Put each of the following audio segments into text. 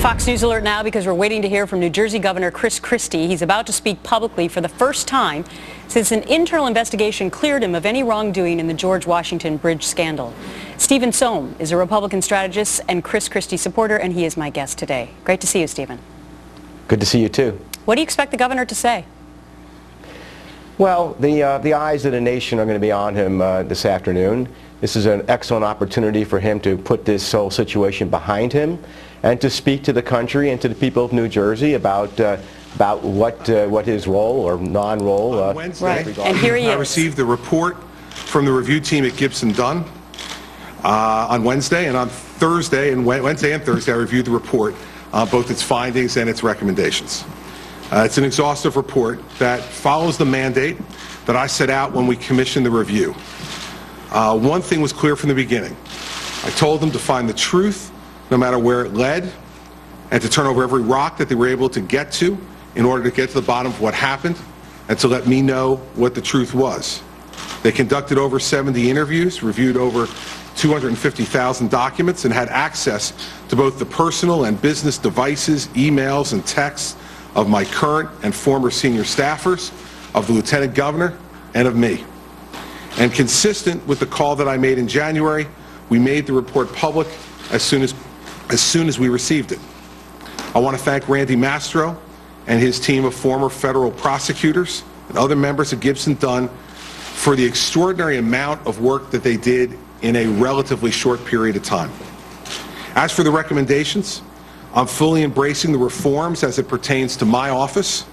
Fox News alert now because we're waiting to hear from New Jersey Governor Chris Christie. He's about to speak publicly for the first time since an internal investigation cleared him of any wrongdoing in the George Washington Bridge scandal. Stephen Sohm is a Republican strategist and Chris Christie supporter, and he is my guest today. Great to see you, Stephen. Good to see you, too. What do you expect the governor to say? Well, the eyes of the nation are going to be on him this afternoon. This is an excellent opportunity for him to put this whole situation behind him and to speak to the country and to the people of New Jersey about what his role or non-role. On Wednesday, right. And here he is. I received the report from the review team at Gibson Dunn on Wednesday, and on Thursday and Wednesday and Thursday I reviewed the report, both its findings and its recommendations. It's an exhaustive report that follows the mandate that I set out when we commissioned the review. One thing was clear from the beginning. I told them to find the truth, no matter where it led, and to turn over every rock that they were able to get to in order to get to the bottom of what happened and to let me know what the truth was. They conducted over 70 interviews, reviewed over 250,000 documents, and had access to both the personal and business devices, emails, and texts of my current and former senior staffers, of the Lieutenant Governor, and of me. And consistent with the call that I made in January, we made the report public as soon as we received it. I want to thank Randy Mastro and his team of former federal prosecutors and other members of Gibson Dunn for the extraordinary amount of work that they did in a relatively short period of time. As for the recommendations, I'm fully embracing the reforms as it pertains to my office.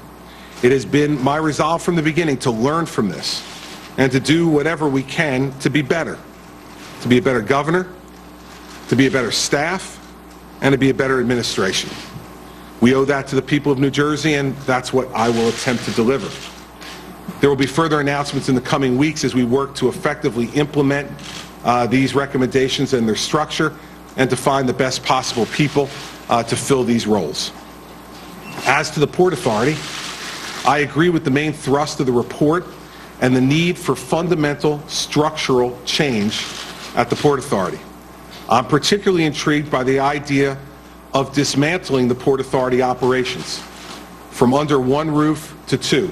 It has been my resolve from the beginning to learn from this and to do whatever we can to be better governor, to be a better staff, and to be a better administration. We owe that to the people of New Jersey, and that's what I will attempt to deliver. There will be further announcements in the coming weeks as we work to effectively implement these recommendations and their structure and to find the best possible people to fill these roles. As to the Port Authority, I agree with the main thrust of the report and the need for fundamental structural change at the Port Authority. I'm particularly intrigued by the idea of dismantling the Port Authority operations from under one roof to two.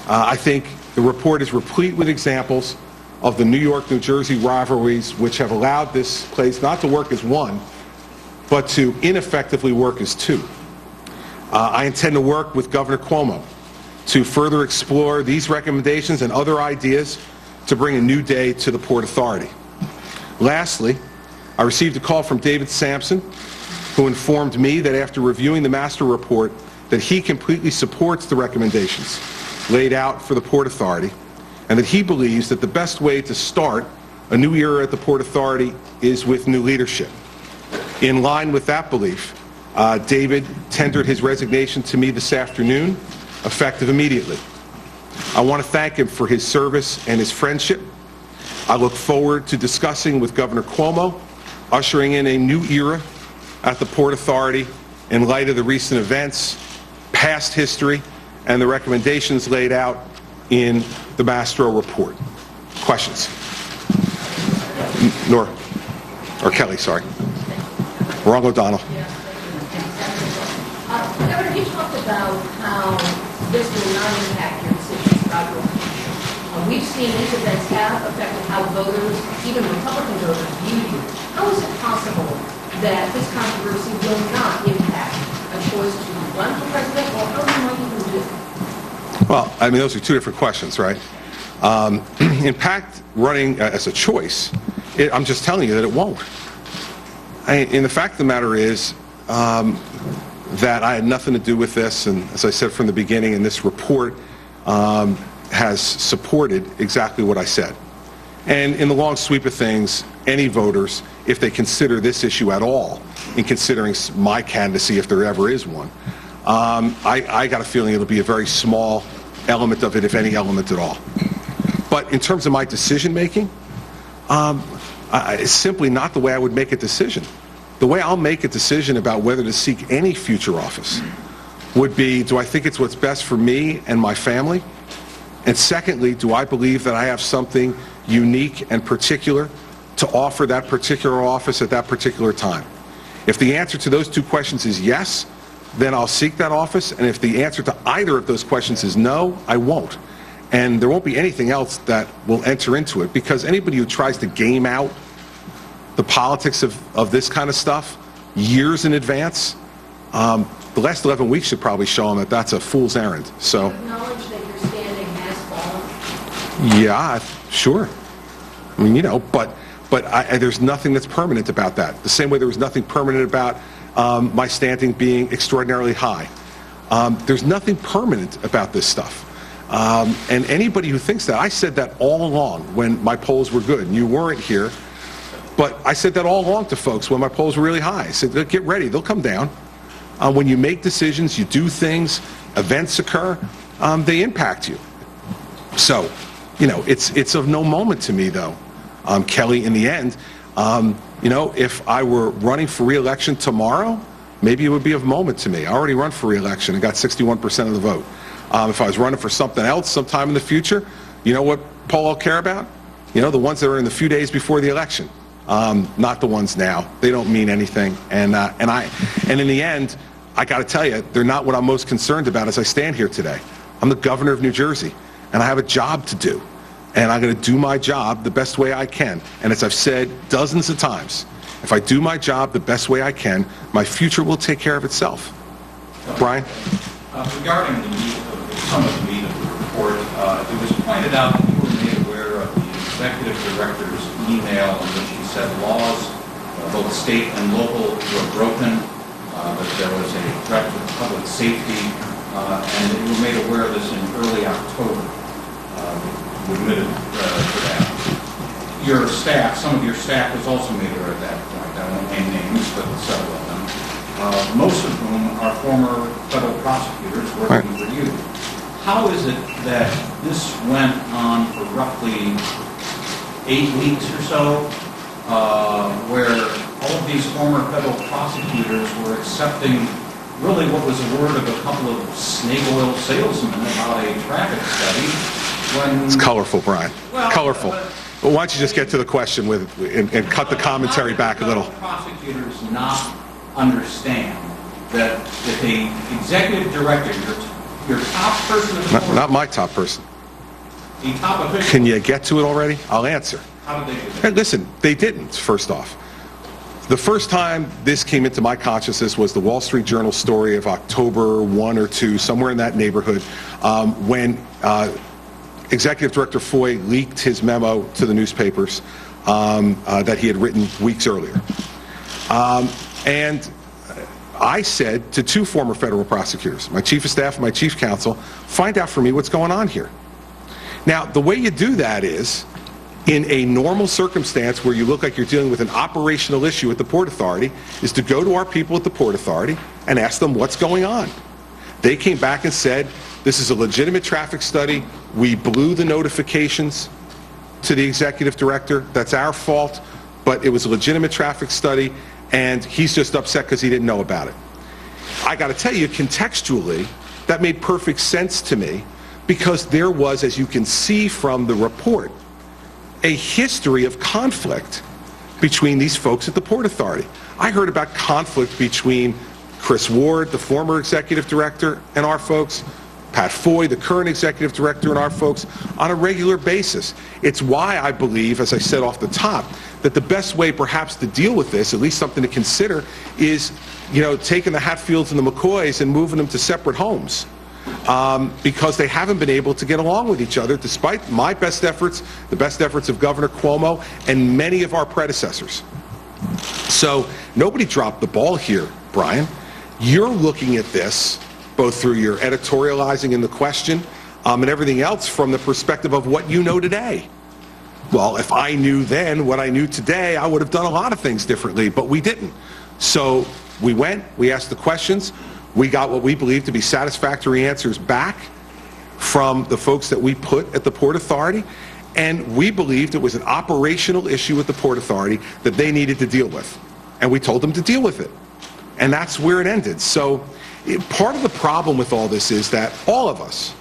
I think the report is replete with examples of the New York-New Jersey rivalries which have allowed this place not to work as one, but to ineffectively work as two. I intend to work with Governor Cuomo to further explore these recommendations and other ideas to bring a new day to the Port Authority. Lastly, I received a call from David Sampson, who informed me that after reviewing the master report, that he completely supports the recommendations laid out for the Port Authority, and that he believes that the best way to start a new era at the Port Authority is with new leadership. In line with that belief, David tendered his resignation to me this afternoon, effective immediately. I want to thank him for his service and his friendship. I look forward to discussing with Governor Cuomo, ushering in a new era at the Port Authority in light of the recent events, past history, and the recommendations laid out in the Mastro report. Questions? Nora, or Kelly, sorry. Wrong O'Donnell. Governor, you talked about how this will not impact your decisions about your future. We've seen these events have affected how voters, even Republican voters, view you. How is it possible that this controversy will not impact a choice to run for president, or how you might even do it? Well, I mean, those are two different questions, right? Impact running as a choice, I'm just telling you that it won't. And the fact of the matter is that I had nothing to do with this, and as I said from the beginning, and this report has supported exactly what I said. And in the long sweep of things, any voters, if they consider this issue at all, in considering my candidacy, if there ever is one, I got a feeling it'll be a very small element of it, if any element at all. But in terms of my decision making, it's simply not the way I would make a decision. The way I'll make a decision about whether to seek any future office would be, do I think it's what's best for me and my family? And secondly, do I believe that I have something unique and particular to offer that particular office at that particular time? If the answer to those two questions is yes, then I'll seek that office, and if the answer to either of those questions is no, I won't. And there won't be anything else that will enter into it, because anybody who tries to game out the politics of this kind of stuff years in advance, the last 11 weeks should probably show them that that's a fool's errand. So, Acknowledge that your standing has fallen. yeah, sure. I mean, but there's nothing that's permanent about that. The same way there was nothing permanent about my standing being extraordinarily high. There's nothing permanent about this stuff. And anybody who thinks that, I said that all along when my polls were good, and you weren't here, but I said that all along to folks when my polls were really high. I said, get ready, they'll come down. When you make decisions, you do things, events occur, they impact you. So, it's of no moment to me, though, Kelly, in the end. If I were running for re-election tomorrow, maybe it would be of moment to me. I already run for re-election and got 61% of the vote. If I was running for something else sometime in the future, you know what poll I'll care about? The ones that are in the few days before the election, not the ones now. They don't mean anything. And in the end, I got to tell you, they're not what I'm most concerned about as I stand here today. I'm the governor of New Jersey, and I have a job to do. And I'm going to do my job the best way I can. And as I've said dozens of times, if I do my job the best way I can, my future will take care of itself. Brian? Regarding some of the meat of the report, it was pointed out that you were made aware of the executive director's email in which he said laws, both state and local, were broken, that there was a threat to public safety, and you were made aware of this in early October. You admitted to that. Your staff, some of your staff was also made aware at that point. I won't name names, but several of them. Most of whom are former federal prosecutors working for you. How is it that this went on for roughly 8 weeks or so, where all of these former federal prosecutors were accepting really what was the word of a couple of snake oil salesmen about a traffic study? It's colorful, Brian. Well, colorful. Well, why don't you just get to the question and cut the commentary back a little? How do prosecutors not understand that if a executive director, your top person in the board, not my top person. the top official, Can you get to it already? I'll answer. how did they do Hey, that? listen, they didn't, first off. The first time this came into my consciousness was the Wall Street Journal story of October 1 or 2, somewhere in that neighborhood, when Executive Director Foy leaked his memo to the newspapers that he had written weeks earlier. And I said to 2 former federal prosecutors, my chief of staff and my chief counsel, find out for me what's going on here. Now, the way you do that is, in a normal circumstance where you look like you're dealing with an operational issue at the Port Authority, is to go to our people at the Port Authority and ask them what's going on. They came back and said, this is a legitimate traffic study. We blew the notifications to the executive director. That's our fault, but it was a legitimate traffic study, and he's just upset because he didn't know about it. I got to tell you, contextually, that made perfect sense to me, because there was, as you can see from the report, a history of conflict between these folks at the Port Authority. I heard about conflict between Chris Ward, the former executive director, and our folks, Pat Foy, the current executive director, and our folks on a regular basis. It's why I believe, as I said off the top, that the best way perhaps to deal with this, at least something to consider, is, taking the Hatfields and the McCoys and moving them to separate homes. Because they haven't been able to get along with each other, despite my best efforts, the best efforts of Governor Cuomo, and many of our predecessors. So nobody dropped the ball here, Brian. You're looking at this, both through your editorializing in the question and everything else, from the perspective of what you know today. Well, if I knew then what I knew today, I would have done a lot of things differently, but we didn't. So we went, we asked the questions, we got what we believe to be satisfactory answers back from the folks that we put at the Port Authority, and we believed it was an operational issue at the Port Authority that they needed to deal with. And we told them to deal with it. And that's where it ended. So part of the problem with all this is that all of us,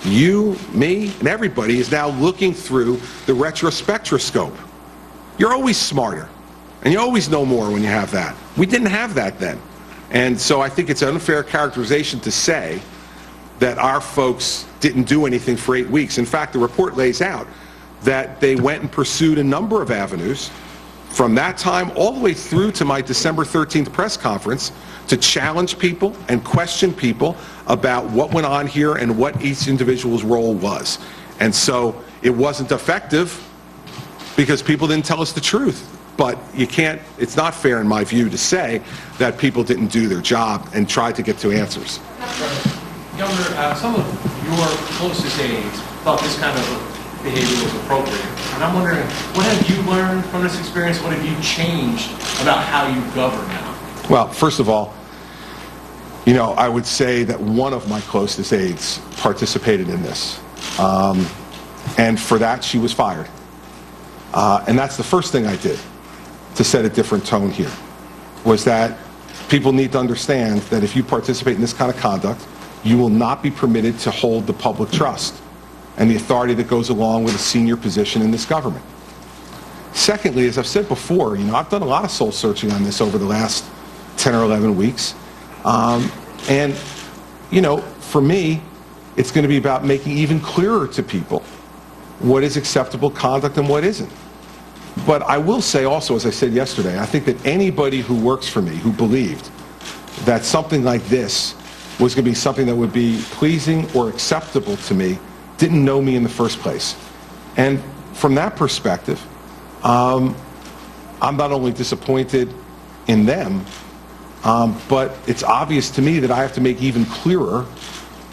you, me, and everybody, is now looking through the retrospectroscope. You're always smarter. And you always know more when you have that. We didn't have that then. And so I think it's an unfair characterization to say that our folks didn't do anything for 8 weeks. In fact, the report lays out that they went and pursued a number of avenues from that time all the way through to my December 13th press conference to challenge people and question people about what went on here and what each individual's role was. And so it wasn't effective because people didn't tell us the truth. But you can't, it's not fair in my view to say that people didn't do their job and try to get to answers. Governor, some of your closest aides thought this kind of behavior was appropriate. And I'm wondering, what have you learned from this experience? What have you changed about how you govern now? Well, first of all, you know, I would say that one of my closest aides participated in this. And for that, she was fired. And that's the first thing I did to set a different tone here, was that people need to understand that if you participate in this kind of conduct, you will not be permitted to hold the public trust and the authority that goes along with a senior position in this government. Secondly, as I've said before, you know, I've done a lot of soul searching on this over the last 10 or 11 weeks. And, you know, for me, it's going to be about making even clearer to people what is acceptable conduct and what isn't. But I will say also, as I said yesterday, I think that anybody who works for me who believed that something like this was going to be something that would be pleasing or acceptable to me didn't know me in the first place. And from that perspective, I'm not only disappointed in them, but it's obvious to me that I have to make even clearer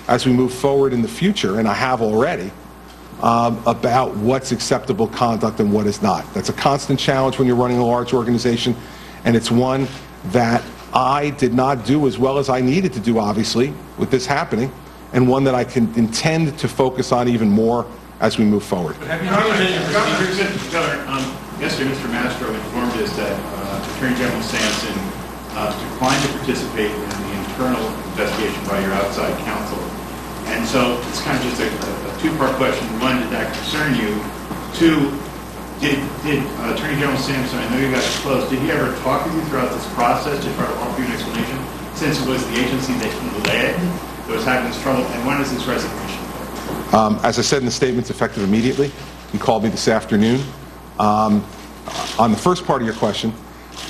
as we move forward in the future, and I have already, about what's acceptable conduct and what is not. That's a constant challenge when you're running a large organization, and it's one that I did not do as well as I needed to do, obviously, with this happening, and one that I can intend to focus on even more as we move forward. But have you changed your procedures? Governor, yesterday Mr. Mastro informed us that Attorney General Sampson declined to participate in the internal investigation by your outside counsel. And so it's kind of just a two-part question. One, did that concern you? Two, did Attorney General Sampson, I know you guys are close, did he ever talk with you throughout this process to try to offer you an explanation, since it was the agency that he led that was having this trouble? And when is his resignation? As I said in the statement, it's effective immediately. He called me this afternoon. On the first part of your question,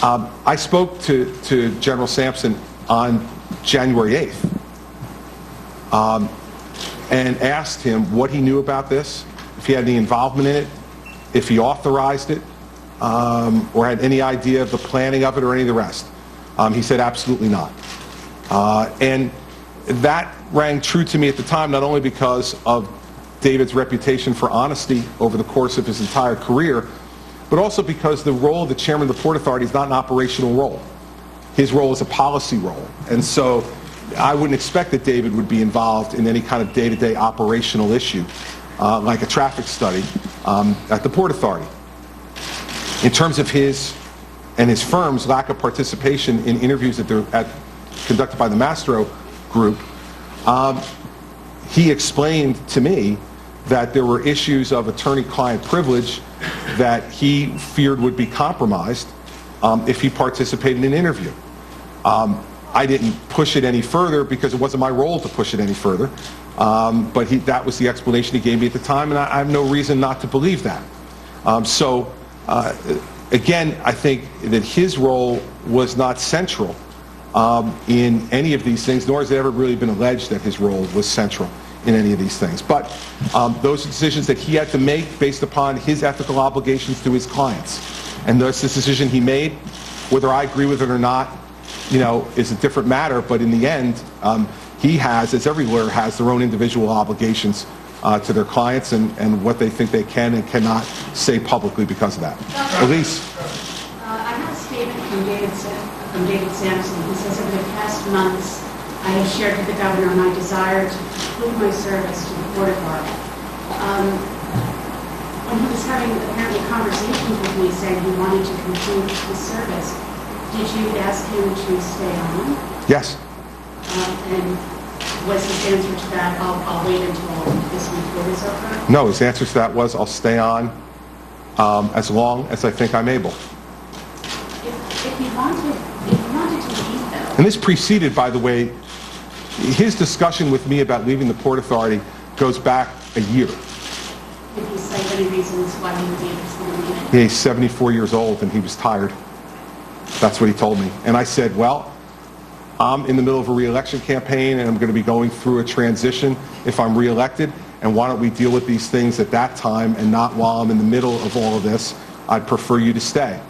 I spoke to General Sampson on January 8th and asked him what he knew about this, if he had any involvement in it, if he authorized it, or had any idea of the planning of it or any of the rest. He said absolutely not. And that rang true to me at the time, not only because of David's reputation for honesty over the course of his entire career, but also because the role of the chairman of the Port Authority is not an operational role. His role is a policy role. And so I wouldn't expect that David would be involved in any kind of day-to-day operational issue, like a traffic study at the Port Authority. In terms of his and his firm's lack of participation in interviews conducted by the Mastro Group, he explained to me that there were issues of attorney-client privilege that he feared would be compromised if he participated in an interview. I didn't push it any further because it wasn't my role to push it any further, but that was the explanation he gave me at the time, and I have no reason not to believe that. Again, I think that his role was not central in any of these things, nor has it ever really been alleged that his role was central in any of these things. But those are decisions that he had to make based upon his ethical obligations to his clients. And that's the decision he made. Whether I agree with it or not, you know, is a different matter. But in the end, he has, as every lawyer has, their own individual obligations to their clients and what they think they can and cannot say publicly because of that. Elise? I have a statement from David Sampson. He says, over the past months, I have shared with the governor my desire to conclude my service to the Port Authority. When he was having apparently conversations with me saying he wanted to conclude his service, did you ask him to stay on? Yes. And was his answer to that, I'll wait until this report is over? No, his answer to that was, I'll stay on as long as I think I'm able. wanted to leave, though. And this preceded, by the way, his discussion with me about leaving the Port Authority goes back a year. Did he cite any reasons why he would be interested in leaving? Yeah, he's 74 years old and he was tired. That's what he told me. And I said, well, I'm in the middle of a re-election campaign and I'm going to be going through a transition if I'm re-elected, and why don't we deal with these things at that time and not while I'm in the middle of all of this. I'd prefer you to stay.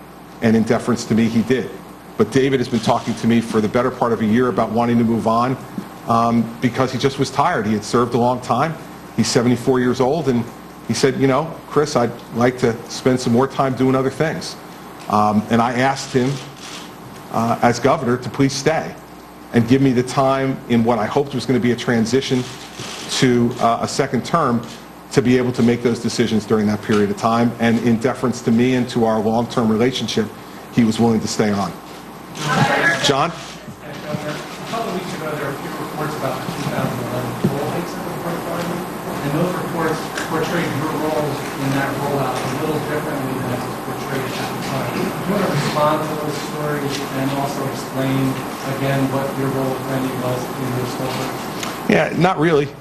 And in deference to me, he did. But David has been talking to me for the better part of a year about wanting to move on because he just was tired. He had served a long time. He's 74 years old, and he said, you know, Chris, I'd like to spend some more time doing other things. And I asked him, as governor, to please stay and give me the time in what I hoped was going to be a transition to a second term to be able to make those decisions during that period of time. And in deference to me and to our long-term relationship, he was willing to stay on. John? A couple of weeks ago, there were a few reports about the 2011 poll hikes at the Port Authority, and those reports portrayed your role in that rollout a little differently than it was portrayed at the time. Do you want to respond to those stories and also explain again what your role, if any, was in those stories? Yeah, not really.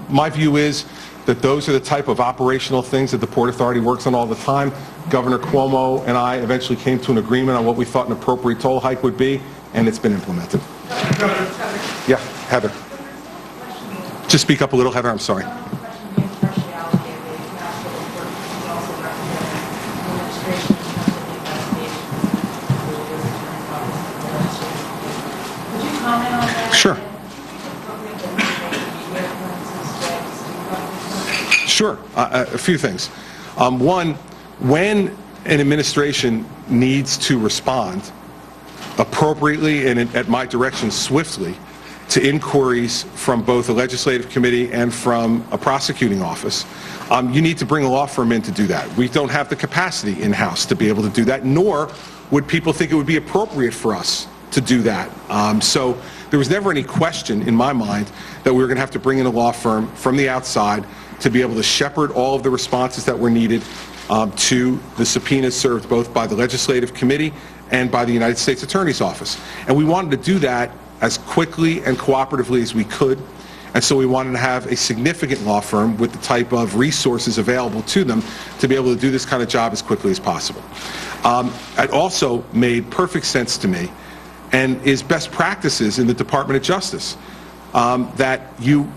My view is that those are the type of operational things that the Port Authority works on all the time. Governor Cuomo and I eventually came to an agreement on what we thought an appropriate toll hike would be, and it's been implemented. Yeah, Heather. Just speak up a little, Heather, I'm sorry. Sure. Sure. A few things. One, when an administration needs to respond appropriately and at my direction swiftly to inquiries from both a legislative committee and from a prosecuting office, you need to bring a law firm in to do that. We don't have the capacity in-house to be able to do that, nor would people think it would be appropriate for us to do that. So there was never any question in my mind that we were going to have to bring in a law firm from the outside to be able to shepherd all of the responses that were needed to the subpoenas served both by the Legislative Committee and by the United States Attorney's Office. And we wanted to do that as quickly and cooperatively as we could. And so we wanted to have a significant law firm with the type of resources available to them to be able to do this kind of job as quickly as possible. It also made perfect sense to me and is best practices in the Department of Justice that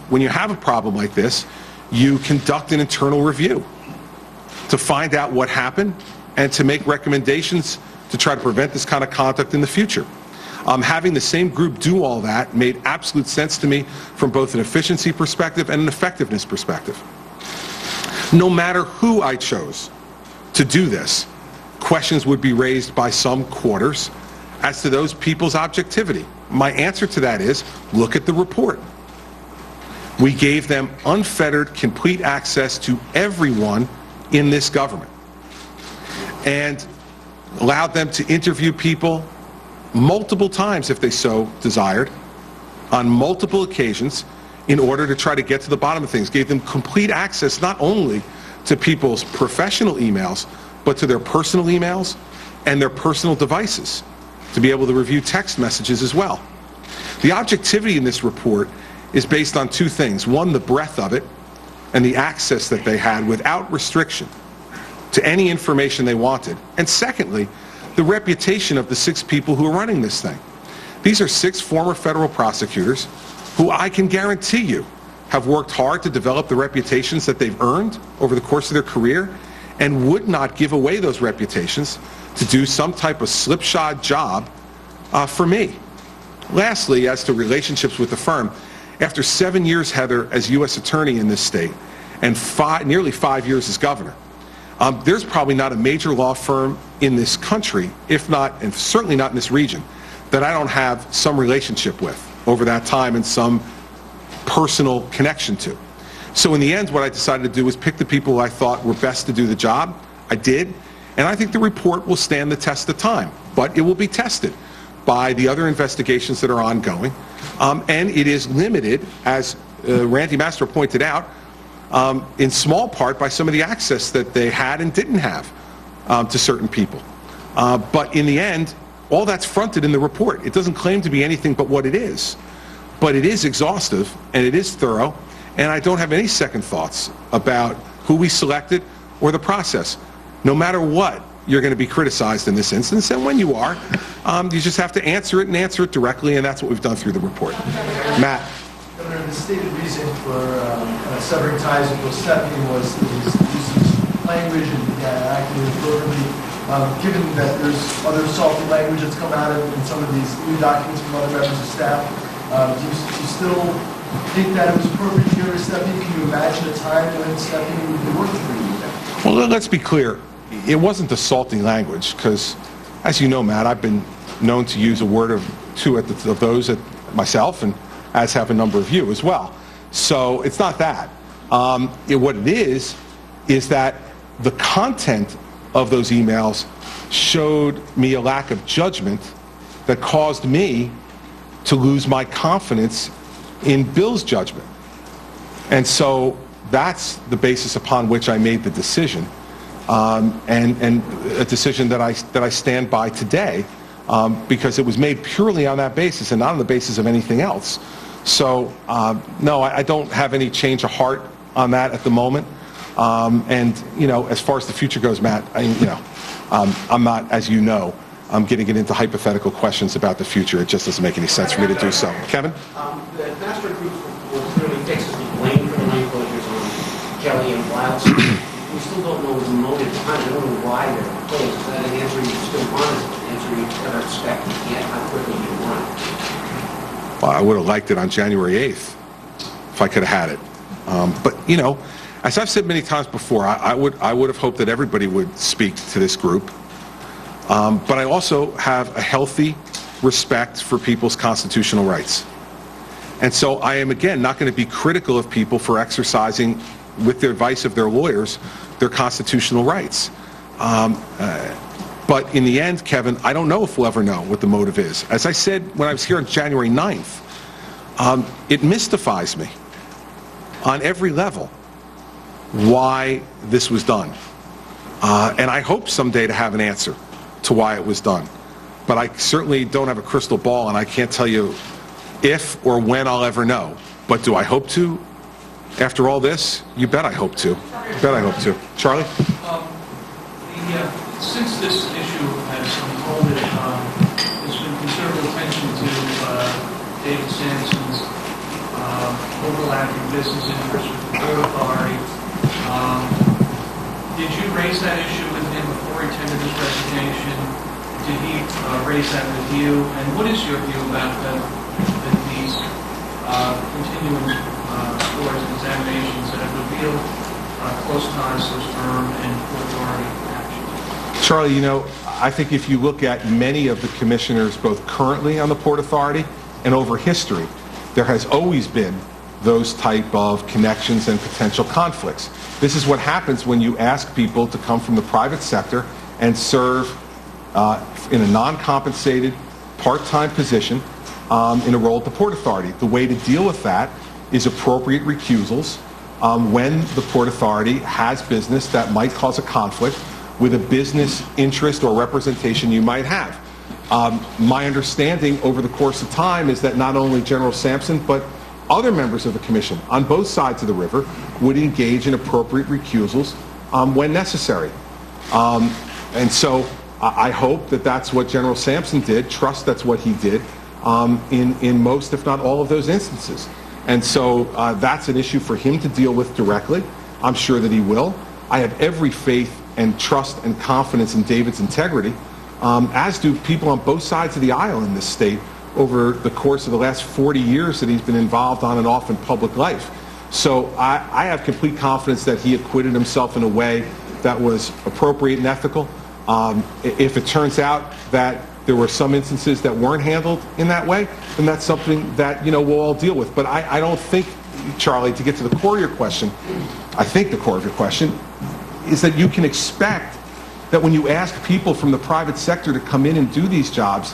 when you have a problem like this, you conduct an internal review to find out what happened and to make recommendations to try to prevent this kind of conduct in the future. Having the same group do all that made absolute sense to me from both an efficiency perspective and an effectiveness perspective. No matter who I chose to do this, questions would be raised by some quarters as to those people's objectivity. My answer to that is, look at the report. We gave them unfettered, complete access to everyone in this government and allowed them to interview people multiple times if they so desired on multiple occasions in order to try to get to the bottom of things. Gave them complete access not only to people's professional emails but to their personal emails and their personal devices to be able to review text messages as well. The objectivity in this report is based on two things. One, the breadth of it and the access that they had without restriction to any information they wanted. And secondly, the reputation of the 6 people who are running this thing. These are 6 former federal prosecutors who I can guarantee you have worked hard to develop the reputations that they've earned over the course of their career and would not give away those reputations to do some type of slipshod job for me. Lastly, as to relationships with the firm, after 7 years, Heather, as U.S. Attorney in this state and nearly 5 years as governor, there's probably not a major law firm in this country, if not, and certainly not in this region, that I don't have some relationship with over that time and some personal connection to. So in the end, what I decided to do was pick the people I thought were best to do the job. I did, and I think the report will stand the test of time, but it will be tested by the other investigations that are ongoing, and it is limited, as Randy Mastro pointed out, in small part by some of the access that they had and didn't have to certain people. But in the end, all that's fronted in the report. It doesn't claim to be anything but what it is. But it is exhaustive, and it is thorough, and I don't have any second thoughts about who we selected or the process. No matter what, you're going to be criticized in this instance, and when you are, you just have to answer it and answer it directly, and that's what we've done through the report. Matt. Governor, the stated reason for severing ties with Stephanie was his use of language and acting inappropriately. Given that there's other salty language that's come out in some of these new documents from other members of staff, do you still think that it was appropriate to give her Stephanie? Can you imagine a time when Stephanie would be working for you? Well, let's be clear. It wasn't the salty language, because, as you know, Matt, I've been known to use a word or two of those at myself, and as have a number of you as well. So it's not that. What it is that the content of those emails showed me a lack of judgment that caused me to lose my confidence in Bill's judgment. And so that's the basis upon which I made the decision, and a decision that I stand by today, because it was made purely on that basis and not on the basis of anything else. So no, I don't have any change of heart on that at the moment. And you know, as far as the future goes, Matt, I'm not, as you know, I'm getting into hypothetical questions about the future. It just doesn't make any sense for me to do so. Kevin? The master group clearly fixes the blame for the night closures on Kelly and Wild. We still don't know the motive behind it. I don't know why they're closed. Is that an answer you still want? Is it an answer you ever expect yet? How quickly you want it? Well, I would have liked it on January 8th if I could have had it. But, you know, as I've said many times before, I would have hoped that everybody would speak to this group. But I also have a healthy respect for people's constitutional rights. And so I am, again, not going to be critical of people for exercising, with the advice of their lawyers, their constitutional rights. But in the end, Kevin, I don't know if we'll ever know what the motive is. As I said when I was here on January 9th, it mystifies me on every level why this was done. And I hope someday to have an answer to why it was done. But I certainly don't have a crystal ball, and I can't tell you if or when I'll ever know. But do I hope to? After all this, you bet I hope to. You bet I hope to. Charlie? Since this issue has unfolded, there's been considerable attention to David Sampson's overlapping business interests with the Port Authority. Did you raise that issue with him before he tendered his resignation? Did he raise that with you? And what is your view about these continuing scores and examinations that have revealed close ties to his firm and Port Authority action? Charlie, you know, I think if you look at many of the commissioners, both currently on the Port Authority and over history, there has always been those type of connections and potential conflicts. This is what happens when you ask people to come from the private sector and serve in a non-compensated, part-time position in a role at the Port Authority. The way to deal with that is appropriate recusals when the Port Authority has business that might cause a conflict with a business interest or representation you might have. My understanding over the course of time is that not only General Sampson, but other members of the commission on both sides of the river would engage in appropriate recusals when necessary. And so I hope that that's what General Sampson did, trust that's what he did in most, if not all, of those instances. And so that's an issue for him to deal with directly. I'm sure that he will. I have every faith and trust and confidence in David's integrity, as do people on both sides of the aisle in this state over the course of the last 40 years that he's been involved on and off in public life. So I have complete confidence that he acquitted himself in a way that was appropriate and ethical. If it turns out that there were some instances that weren't handled in that way, then that's something that, you know, we'll all deal with. But I don't think, Charlie, to get to the core of your question, I think the core of your question is that you can expect that when you ask people from the private sector to come in and do these jobs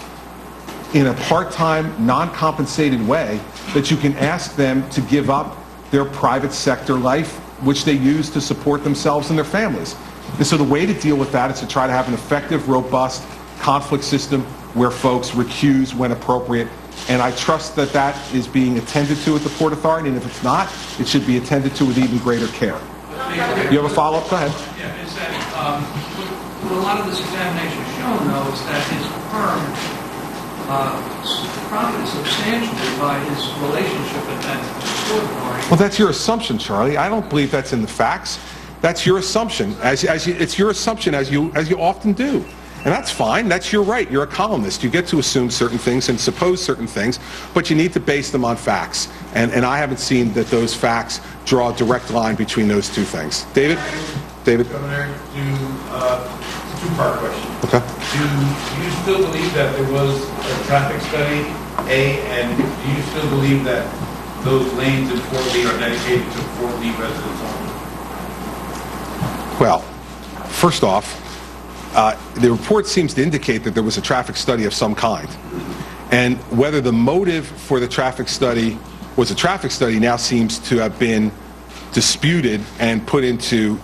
in a part-time, non-compensated way, that you can ask them to give up their private sector life, which they use to support themselves and their families. And so the way to deal with that is to try to have an effective, robust conflict system where folks recuse when appropriate. And I trust that that is being attended to at the Port Authority, and if it's not, it should be attended to with even greater care. You have a follow-up? Go ahead. Yeah, is that what a lot of this examination has shown, though, is that his firm profited substantially by his relationship with that Port Authority. Well, that's your assumption, Charlie. I don't believe that's in the facts. That's your assumption. It's your assumption, as you often do. And that's fine. That's your right. You're a columnist. You get to assume certain things and suppose certain things, but you need to base them on facts. And I haven't seen that those facts draw a direct line between those two things. David? Governor, two-part question. Okay. Do you still believe that there was a traffic study, A, and do you still believe that those lanes in Fort Lee are dedicated to Fort Lee residents only? Well, first off, the report seems to indicate that there was a traffic study of some kind. And whether the motive for the traffic study was a traffic study now seems to have been disputed and put into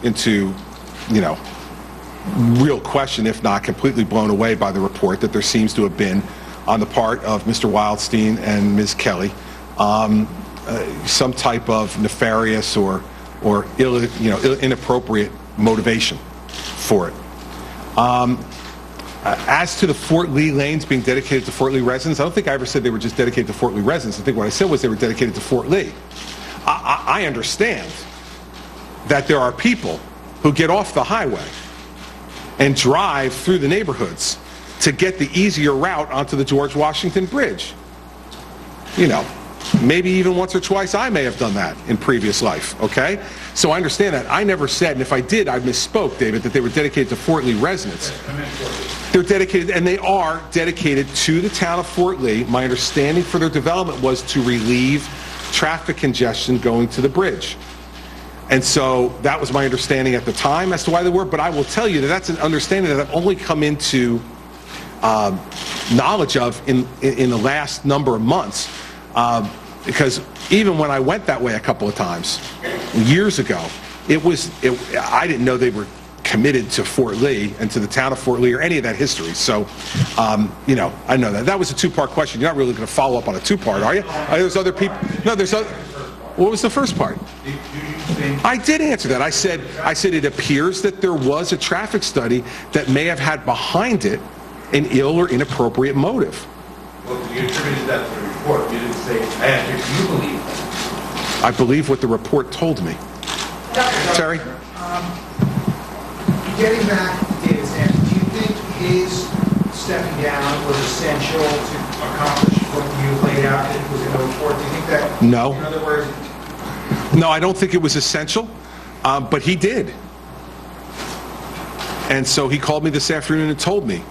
real question, if not completely blown away by the report that there seems to have been on the part of Mr. Wildstein and Ms. Kelly some type of nefarious or inappropriate motivation for it. As to the Fort Lee lanes being dedicated to Fort Lee residents, I don't think I ever said they were just dedicated to Fort Lee residents. I think what I said was they were dedicated to Fort Lee. I understand that there are people who get off the highway and drive through the neighborhoods to get the easier route onto the George Washington Bridge. Maybe even once or twice I may have done that in previous life, okay? So I understand that. I never said, and if I did, I misspoke, David, that they were dedicated to Fort Lee residents. They're dedicated, and they are dedicated to the town of Fort Lee. My understanding for their development was to relieve traffic congestion going to the bridge. And so that was my understanding at the time as to why they were, but I will tell you that that's an understanding that I've only come into knowledge of in the last number of months. Because even when I went that way a couple of times, years ago, I didn't know they were committed to Fort Lee and to the town of Fort Lee or any of that history. So, I know that. That was a two-part question. You're not really going to follow up on a two-part, are you? There's other people. No, there's other. What was the first part? I did answer that. I said it appears that there was a traffic study that may have had behind it an ill or inappropriate motive. Well, you attributed that to the report. You didn't say, I asked if you believe that. I believe what the report told me. Terry? Getting back to David Sampson, do you think his stepping down was essential to accomplish what you laid out that it was in the report? Do you think that, no. In other words, no, I don't think it was essential, but he did. And so he called me this afternoon and told me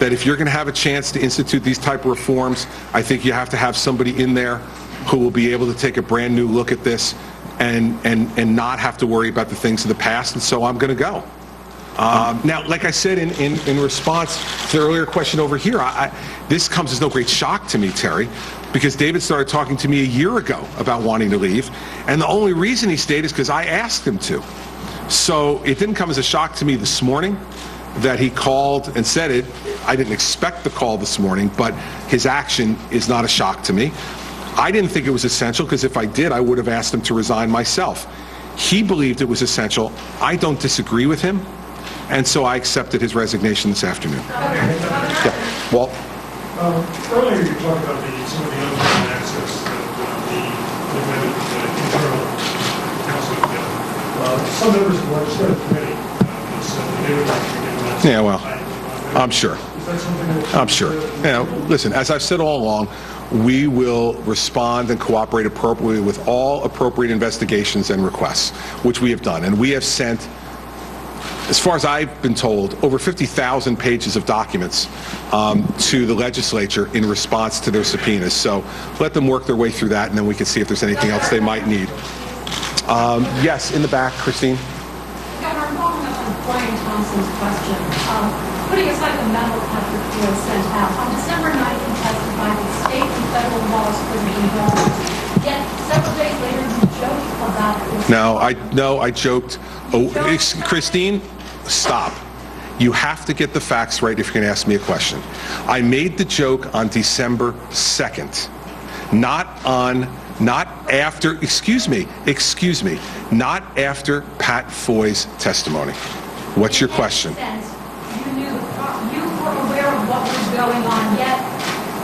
that if you're going to have a chance to institute these type of reforms, I think you have to have somebody in there who will be able to take a brand new look at this and not have to worry about the things of the past, and so I'm going to go. Now, like I said in response to the earlier question over here, this comes as no great shock to me, Terry, because David started talking to me a year ago about wanting to leave, and the only reason he stayed is because I asked him to. So it didn't come as a shock to me this morning that he called and said it. I didn't expect the call this morning, but his action is not a shock to me. I didn't think it was essential because if I did, I would have asked him to resign myself. He believed it was essential. I don't disagree with him, and so I accepted his resignation this afternoon. Yeah. Walt? Earlier you talked about some of the unfounded access that the internal council did. Some members of the legislative committee said that they would like to begin that. Yeah, well, I'm sure. Is that something that I'm sure. Listen, as I've said all along, we will respond and cooperate appropriately with all appropriate investigations and requests, which we have done. And we have sent, as far as I've been told, over 50,000 pages of documents to the legislature in response to their subpoenas. So let them work their way through that, and then we can see if there's anything else they might need. Yes, in the back, Christine. Governor, following up on Brian Thompson's question, putting aside the memo that was sent out, on December 9th, he testified that state and federal laws prohibiting guns. Yet, several days later, you joked about this. No, I joked. Oh, Christine, stop. You have to get the facts right if you're going to ask me a question. I made the joke on December 2nd, not after Pat Foy's testimony. What's your question? You knew, you were aware of what was going on, yet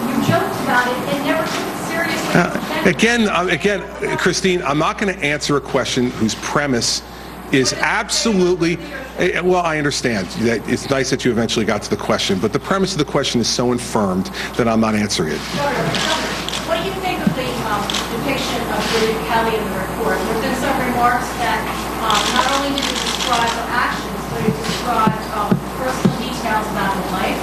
you joked about it and never took it seriously. Again, Christine, I'm not going to answer a question whose premise is absolutely, well, I understand that it's nice that you eventually got to the question, but the premise of the question is so infirmed that I'm not answering it. What do you think of the depiction of Bridget Kelly in the report? There have been some remarks that not only did it describe her actions, but it described personal details about her life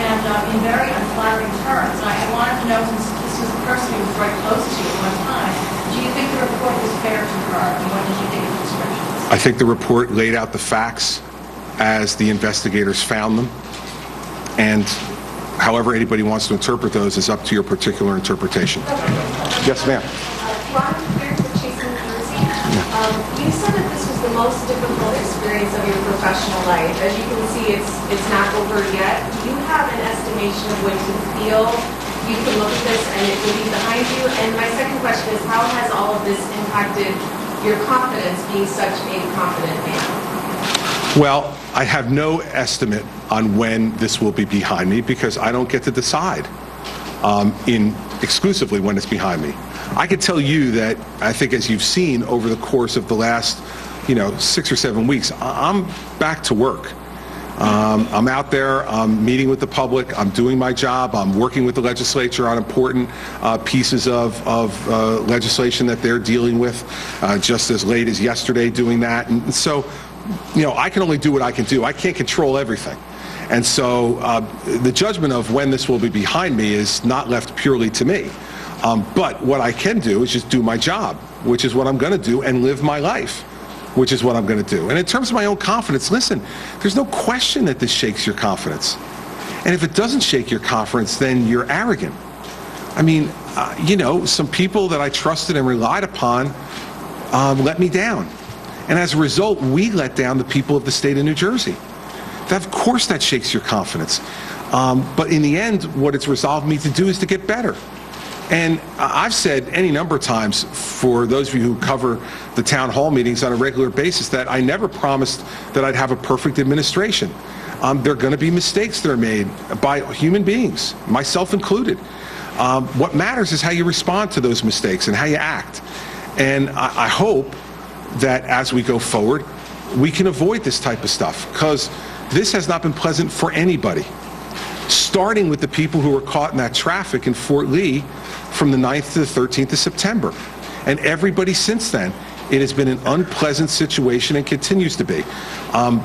and in very unflattering terms. I wanted to know, since this was a person who was very close to you at one time, do you think the report was fair to her, and what did you think of the descriptions? I think the report laid out the facts as the investigators found them, and however anybody wants to interpret those is up to your particular interpretation. Yes, ma'am. You said that this was the most difficult experience of your professional life. As you can see, it's not over yet. Do you have an estimation of when you feel you can look at this and it will be behind you? And my second question is, how has all of this impacted your confidence, being such a confident man? Well, I have no estimate on when this will be behind me because I don't get to decide exclusively when it's behind me. I can tell you that I think, as you've seen over the course of the last 6 or 7 weeks, I'm back to work. I'm out there, I'm meeting with the public, I'm doing my job, I'm working with the legislature on important pieces of legislation that they're dealing with, just as late as yesterday doing that. And so, I can only do what I can do. I can't control everything. And so the judgment of when this will be behind me is not left purely to me. But what I can do is just do my job, which is what I'm going to do, and live my life, which is what I'm going to do. And in terms of my own confidence, listen, there's no question that this shakes your confidence. And if it doesn't shake your confidence, then you're arrogant. I mean, some people that I trusted and relied upon let me down. And as a result, we let down the people of the state of New Jersey. Of course that shakes your confidence. But in the end, what it's resolved me to do is to get better. And I've said any number of times, for those of you who cover the town hall meetings on a regular basis, that I never promised that I'd have a perfect administration. There are going to be mistakes that are made by human beings, myself included. What matters is how you respond to those mistakes and how you act. And I hope that as we go forward, we can avoid this type of stuff, because this has not been pleasant for anybody, starting with the people who were caught in that traffic in Fort Lee from the 9th to the 13th of September. And everybody since then. It has been an unpleasant situation and continues to be.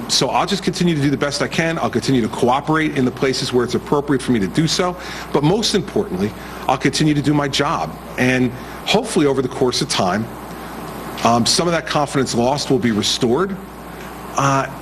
So I'll just continue to do the best I can. I'll continue to cooperate in the places where it's appropriate for me to do so. But most importantly, I'll continue to do my job. And hopefully over the course of time, some of that confidence lost will be restored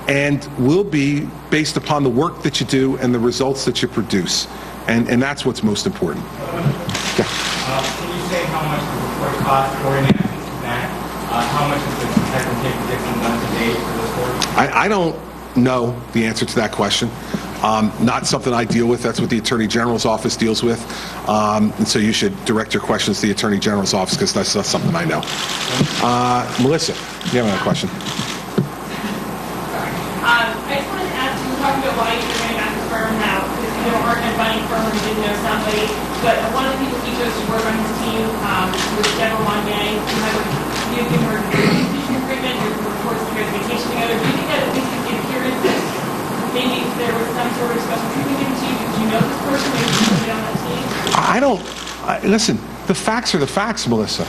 and will be based upon the work that you do and the results that you produce. And that's what's most important. Can you say how much the report cost or enacting that? How much is the detective prediction done today for this court? I don't know the answer to that question. Not something I deal with. That's what the Attorney General's office deals with. And so you should direct your questions to the Attorney General's office, because that's not something I know. Melissa, you have a question? I just wanted to ask you, talking about why you're going out the firm now, because you don't work in a buying firm or you didn't know somebody, but one of the people he chose to work on his team was General Monday. You give her a vacation agreement, your reports to go to vacation together. Do you think that at least gives you appearance that maybe if there was some sort of special treatment given to you, did you know this person, maybe you put it on that team? Listen, the facts are the facts, Melissa.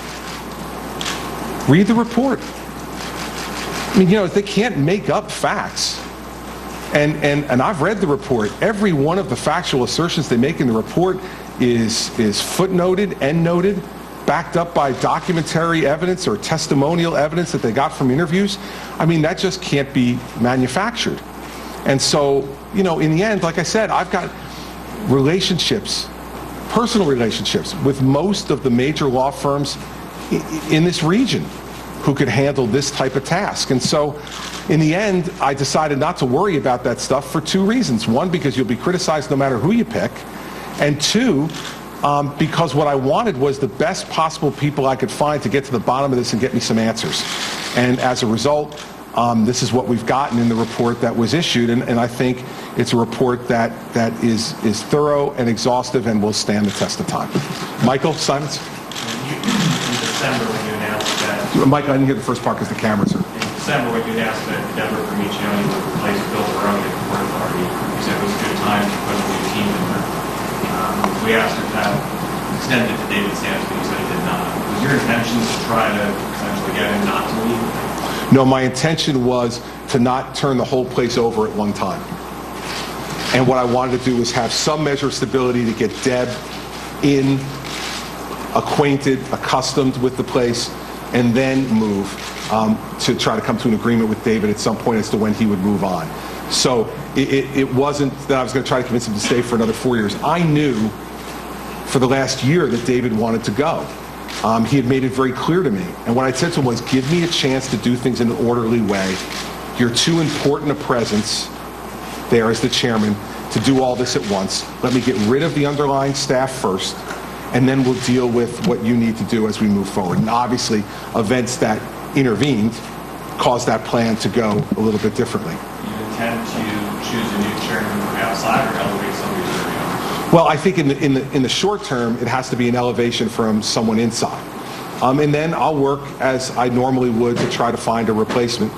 Read the report. I mean, they can't make up facts. And I've read the report. Every one of the factual assertions they make in the report is footnoted, endnoted, backed up by documentary evidence or testimonial evidence that they got from interviews. I mean, that just can't be manufactured. And so, in the end, like I said, I've got relationships, personal relationships, with most of the major law firms in this region. who could handle this type of task. And so in the end, I decided not to worry about that stuff for two reasons. One, because you'll be criticized no matter who you pick. And two, because what I wanted was the best possible people I could find to get to the bottom of this and get me some answers. And as a result, this is what we've gotten in the report that was issued, and I think it's a report that is thorough and exhaustive and will stand the test of time. Michael Simons? In December, when you announced that... Mike, I didn't hear the first part because the cameras are... In December, when you announced that Deborah Vermigiani would replace Bill Barone at the Port Authority, you said it was a good time to put a new team in there. We asked her to have extended to David Sampson, you said he did not. Was your intention to try to essentially get him not to leave? No, my intention was to not turn the whole place over at one time. And what I wanted to do was have some measure of stability to get Deb in, acquainted, accustomed with the place, and then move to try to come to an agreement with David at some point as to when he would move on. So it wasn't that I was going to try to convince him to stay for another 4 years. I knew for the last year that David wanted to go. He had made it very clear to me. And what I said to him was, give me a chance to do things in an orderly way. You're too important a presence there as the chairman to do all this at once. Let me get rid of the underlying staff first, and then we'll deal with what you need to do as we move forward. And obviously, events that intervened caused that plan to go a little bit differently. You intend to choose a new chairman from outside or elevate somebody to the other? Well, I think in the short term, it has to be an elevation from someone inside. And then I'll work as I normally would to try to find a replacement,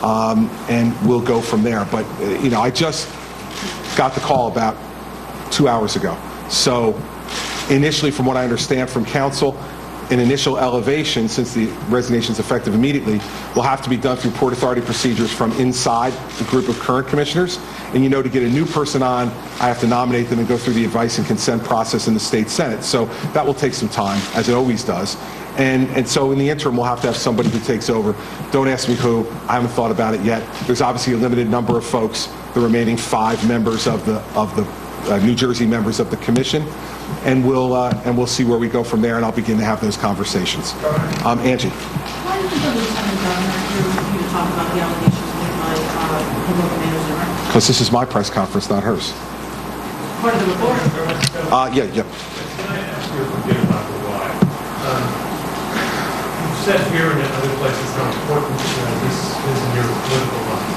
and we'll go from there. But, I just got the call about 2 hours ago. So initially, from what I understand from council, an initial elevation, since the resignation is effective immediately, will have to be done through Port Authority procedures from inside the group of current commissioners. And to get a new person on, I have to nominate them and go through the advice and consent process in the state Senate. So that will take some time, as it always does. And so in the interim, we'll have to have somebody who takes over. Don't ask me who. I haven't thought about it yet. There's obviously a limited number of folks, the remaining 5 members of the New Jersey members of the commission, and we'll see where we go from there, and I'll begin to have those conversations. Angie. Why did the Lieutenant Governor hear you talk about the allegations made by Homework Manager? Because this is my press conference, not hers. Part of the report? Yeah. Can I ask you a bit about the why? You've said here and in other places how important this is in your political life.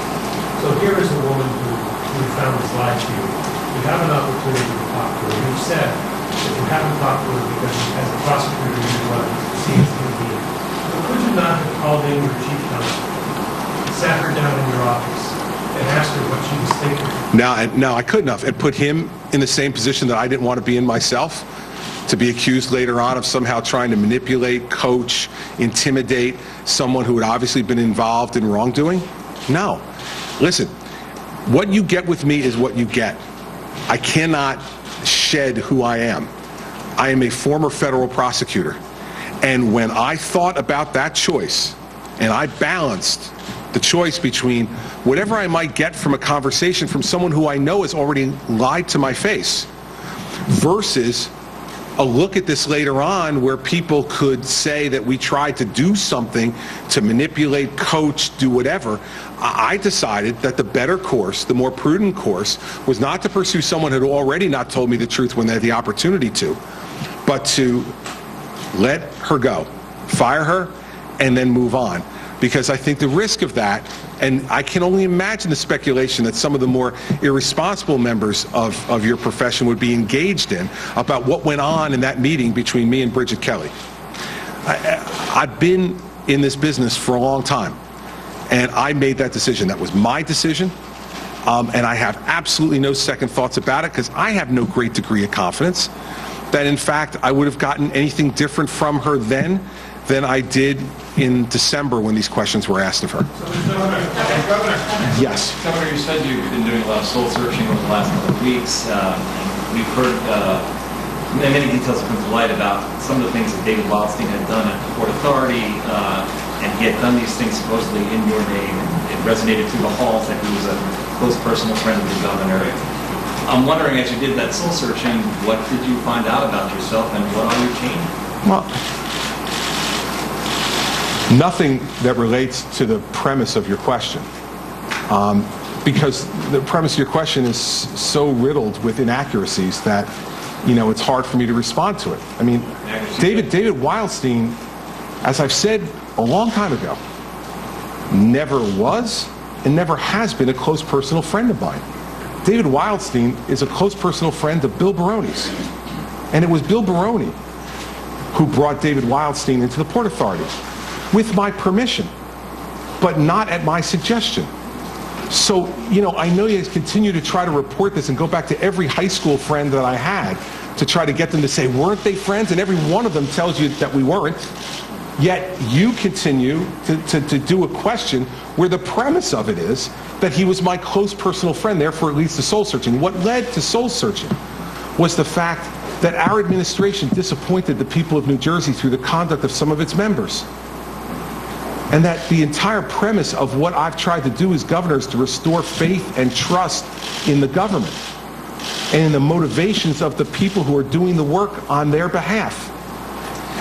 So here is a woman who found this lie to you. You have an opportunity to talk to her. You've said that you haven't talked to her because as a prosecutor you want to see as human being. But could you not have called in your chief counsel, sat her down in your office, and asked her what she was thinking? No, I couldn't have, and put him in the same position that I didn't want to be in myself, to be accused later on of somehow trying to manipulate, coach, intimidate someone who had obviously been involved in wrongdoing? No. Listen, what you get with me is what you get. I cannot shed who I am. I am a former federal prosecutor. And when I thought about that choice, and I balanced the choice between whatever I might get from a conversation from someone who I know has already lied to my face versus a look at this later on where people could say that we tried to do something to manipulate, coach, do whatever, I decided that the better course, the more prudent course, was not to pursue someone who had already not told me the truth when they had the opportunity to, but to let her go, fire her, and then move on. Because I think the risk of that, and I can only imagine the speculation that some of the more irresponsible members of your profession would be engaged in about what went on in that meeting between me and Bridget Kelly. I've been in this business for a long time, and I made that decision. That was my decision, and I have absolutely no second thoughts about it because I have no great degree of confidence that, in fact, I would have gotten anything different from her then than I did in December when these questions were asked of her. Governor. Yes. Governor, you said you've been doing a lot of soul searching over the last couple of weeks. We've heard many details have come to light about some of the things that David Wildstein had done at the Port Authority, and he had done these things supposedly in your name. It resonated through the halls that he was a close personal friend of the governor. I'm wondering, as you did that soul searching, what did you find out about yourself and what are you changing? Well, Nothing that relates to the premise of your question. Because the premise of your question is so riddled with inaccuracies that, it's hard for me to respond to it. I mean, David Wildstein, as I've said a long time ago, never was and never has been a close personal friend of mine. David Wildstein is a close personal friend of Bill Baroni's. And it was Bill Baroni who brought David Wildstein into the Port Authority with my permission, but not at my suggestion. So, I know you guys continue to try to report this and go back to every high school friend that I had to try to get them to say, weren't they friends? And every one of them tells you that we weren't. Yet you continue to do a question where the premise of it is that he was my close personal friend, therefore it leads to soul searching. What led to soul searching was the fact that our administration disappointed the people of New Jersey through the conduct of some of its members. And that the entire premise of what I've tried to do as governor is to restore faith and trust in the government and in the motivations of the people who are doing the work on their behalf.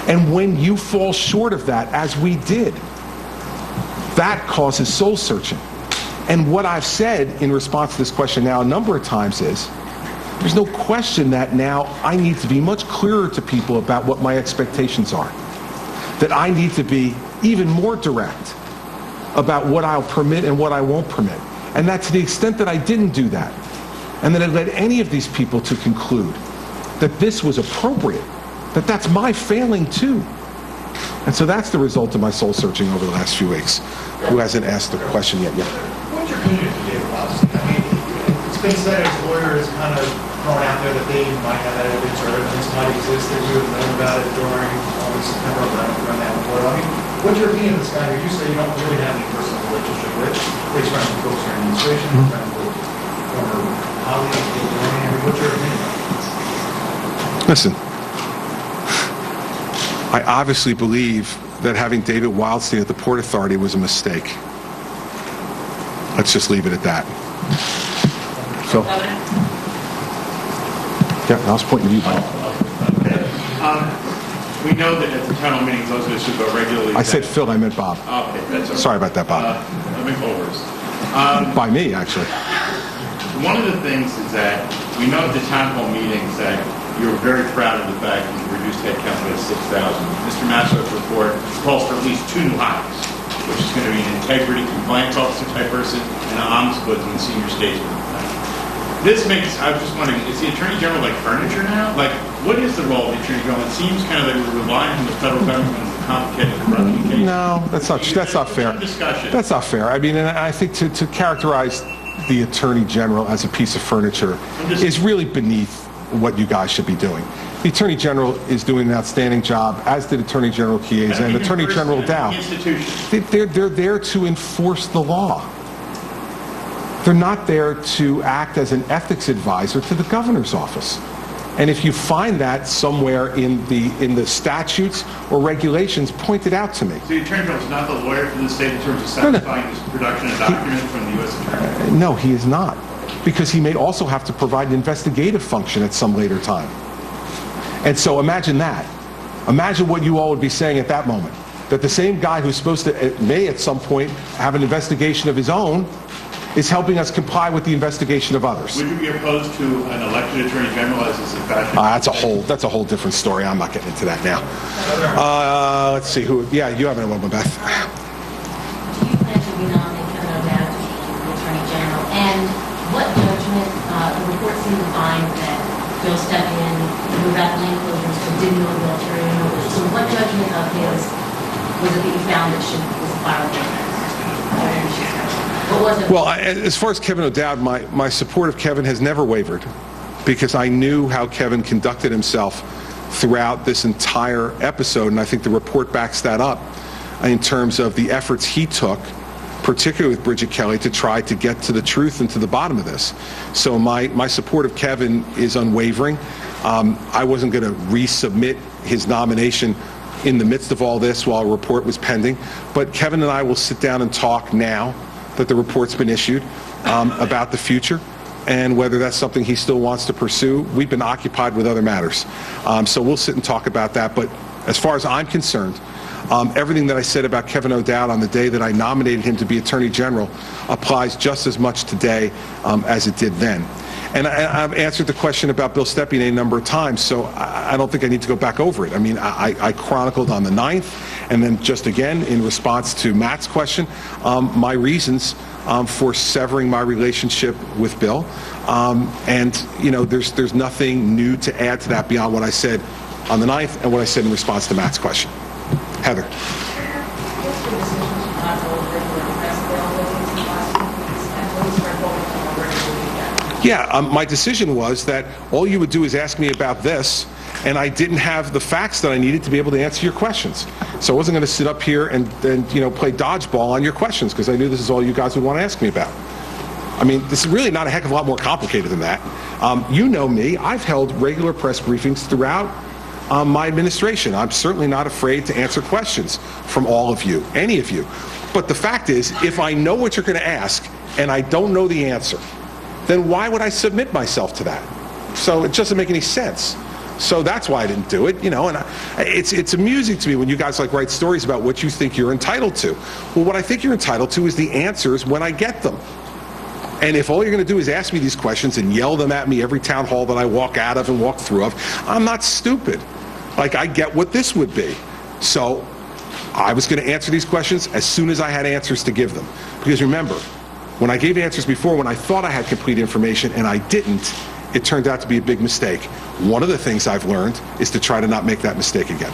And when you fall short of that, as we did, that causes soul searching. And what I've said in response to this question now a number of times is, there's no question that now I need to be much clearer to people about what my expectations are. That I need to be even more direct about what I'll permit and what I won't permit. And that to the extent that I didn't do that, and that it led any of these people to conclude that this was appropriate, that that's my failing too. And so that's the result of my soul searching over the last few weeks. Who hasn't asked the question yet? Yeah. What's your opinion of David Wildstein? I mean, it's been said his lawyer is kind of thrown out there that they might have evidence or evidence might exist that you have known about it during September 11th during that report. I mean, what's your opinion of this guy who you say you don't really have any personal relationship with? He's friends with folks in your administration, friends with former colleagues, what's your opinion? Listen, I obviously believe that having David Wildstein at the Port Authority was a mistake. Let's just leave it at that. So, yeah, I was pointing to you, Mike. We know that at the town meetings, those issues are regularly... I said Phil, I meant Bob. Okay, that's okay. Sorry about that, Bob. Let me forward. By me, actually. One of the things is that we know at the town hall meetings that you're very proud of the fact that you reduced headcount by 6,000. Mr. Mastro's report calls for at least 2 new hires, which is going to be an integrity compliance officer type person and an ombudsman senior statesman. This makes, I was just wondering, is the Attorney General like furniture now? Like, what is the role of the Attorney General? It seems kind of like we're relying on the federal government as a complicated corruption case. No, that's not fair. That's not fair. I mean, and I think to characterize the Attorney General as a piece of furniture is really beneath what you guys should be doing. The Attorney General is doing an outstanding job, as did Attorney General Chiesa and Attorney General Dow. They're there to enforce the law. They're not there to act as an ethics advisor to the governor's office. And if you find that somewhere in the statutes or regulations, point it out to me. So the Attorney General is not the lawyer for the state in terms of satisfying this production of documents from the U.S. Attorney? No, he is not. Because he may also have to provide an investigative function at some later time. And so imagine that. Imagine what you all would be saying at that moment. That the same guy who's supposed to, may at some point, have an investigation of his own, is helping us comply with the investigation of others. Would you be opposed to an elected Attorney General as is in fashion? That's a whole different story. I'm not getting into that now. Let's see who. Yeah, you have another one, Beth. Do you plan to renominate Kevin O'Dowd to be the Attorney General? And what judgment, the report seemed to find that Bill stepped in, moved out land closures, but didn't know the ulterior motive. So what judgment of his was it that you found that was a violation? Well, as far as Kevin O'Dowd, my support of Kevin has never wavered because I knew how Kevin conducted himself throughout this entire episode, and I think the report backs that up in terms of the efforts he took, particularly with Bridget Kelly, to try to get to the truth and to the bottom of this. So my support of Kevin is unwavering. I wasn't going to resubmit his nomination in the midst of all this while a report was pending, but Kevin and I will sit down and talk now that the report's been issued about the future and whether that's something he still wants to pursue. We've been occupied with other matters. So we'll sit and talk about that. But as far as I'm concerned, Everything that I said about Kevin O'Dowd on the day that I nominated him to be Attorney General applies just as much today as it did then. And I've answered the question about Bill Stepien a number of times, so I don't think I need to go back over it. I mean, I chronicled on the 9th, and then just again, in response to Matt's question, my reasons for severing my relationship with Bill. And, you know, there's nothing new to add to that beyond what I said on the 9th and what I said in response to Matt's question. Heather. Yeah, my decision was that all you would do is ask me about this, and I didn't have the facts that I needed to be able to answer your questions. So I wasn't going to sit up here and you know, play dodgeball on your questions, because I knew this is all you guys would want to ask me about. I mean, this is really not a heck of a lot more complicated than that. You know me. I've held regular press briefings throughout my administration. I'm certainly not afraid to answer questions from all of you, any of you. But the fact is, if I know what you're going to ask and I don't know the answer, then why would I submit myself to that? So it doesn't make any sense. So that's why I didn't do it, you know, and it's amusing to me when you guys like write stories about what you think you're entitled to. Well, what I think you're entitled to is the answers when I get them. And if all you're going to do is ask me these questions and yell them at me every town hall that I walk out of and walk through of, I'm not stupid. Like, I get what this would be. So I was going to answer these questions as soon as I had answers to give them. Because remember, when I gave answers before, when I thought I had complete information and I didn't, it turned out to be a big mistake. One of the things I've learned is to try to not make that mistake again.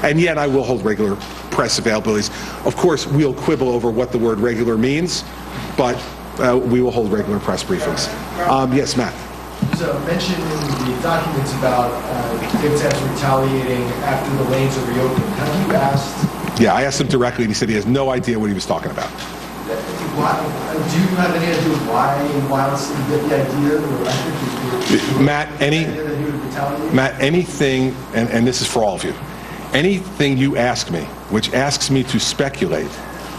And yet I will hold regular press availabilities. Of course, we'll quibble over what the word regular means, but we will hold regular press briefings. Yes, Matt. There's a mention in the documents about David Sampson retaliating after the lanes are reopened. Have you asked? Yeah, I asked him directly, and he said he has no idea what he was talking about. Why, do you have any idea why else did you get the idea? Matt, anything, and this is for all of you, anything you ask me, which asks me to speculate